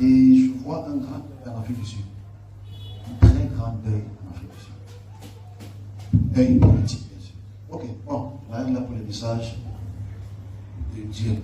Et je vois un grand deuil en Afrique du Sud. Un très grand deuil en Afrique du Sud. Deuil politique, bien sûr. Ok, bon, là pour le message de Dieu.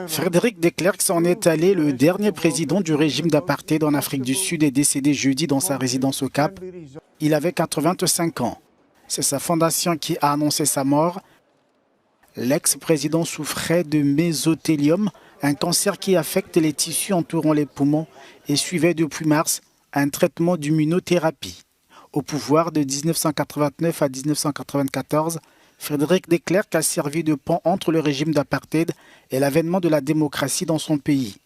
Frédéric de Klerk s'en est allé. Le dernier président du régime d'apartheid en Afrique du Sud est décédé jeudi dans sa résidence au Cap. Il avait 85 ans. C'est sa fondation qui a annoncé sa mort. L'ex-président souffrait de mésothéliome, un cancer qui affecte les tissus entourant les poumons et suivait depuis mars un traitement d'immunothérapie. Au pouvoir de 1989 à 1994, Frédéric de Klerk a servi de pont entre le régime d'apartheid et l'avènement de la démocratie dans son pays.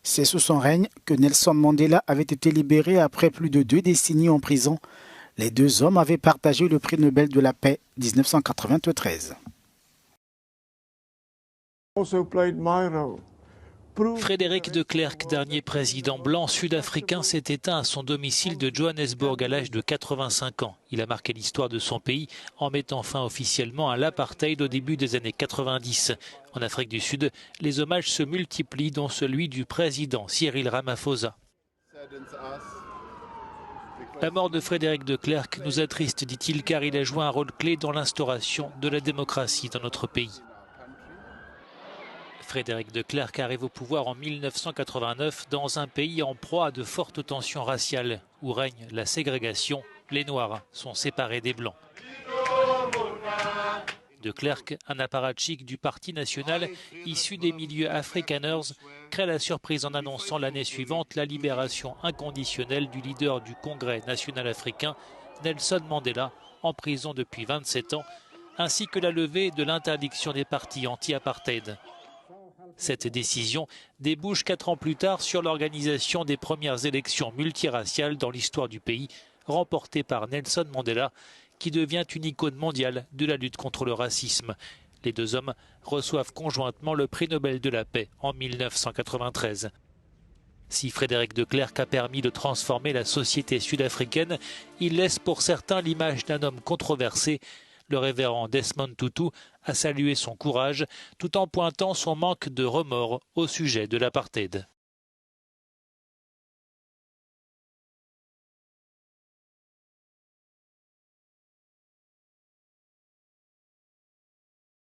C'est sous son règne que Nelson Mandela avait été libéré après plus de 2 décennies en prison. Les deux hommes avaient partagé le prix Nobel de la paix 1993. Frédéric de Klerk, dernier président blanc sud-africain, s'est éteint à son domicile de Johannesburg à l'âge de 85 ans. Il a marqué l'histoire de son pays en mettant fin officiellement à l'apartheid au début des années 90. En Afrique du Sud, les hommages se multiplient, dont celui du président Cyril Ramaphosa. La mort de Frédéric de Klerk nous attriste, dit-il, car il a joué un rôle clé dans l'instauration de la démocratie dans notre pays. Frédéric de Klerk arrive au pouvoir en 1989 dans un pays en proie à de fortes tensions raciales où règne la ségrégation. Les Noirs sont séparés des Blancs. De Klerk, un apparatchik du Parti national issu des milieux afrikaners, crée la surprise en annonçant l'année suivante la libération inconditionnelle du leader du Congrès national africain, Nelson Mandela, en prison depuis 27 ans, ainsi que la levée de l'interdiction des partis anti-apartheid. Cette décision débouche 4 ans plus tard sur l'organisation des premières élections multiraciales dans l'histoire du pays, remportées par Nelson Mandela, qui devient une icône mondiale de la lutte contre le racisme. Les deux hommes reçoivent conjointement le prix Nobel de la paix en 1993. Si Frédéric de Klerk a permis de transformer la société sud-africaine, il laisse pour certains l'image d'un homme controversé. Le révérend Desmond Tutu a salué son courage tout en pointant son manque de remords au sujet de l'apartheid.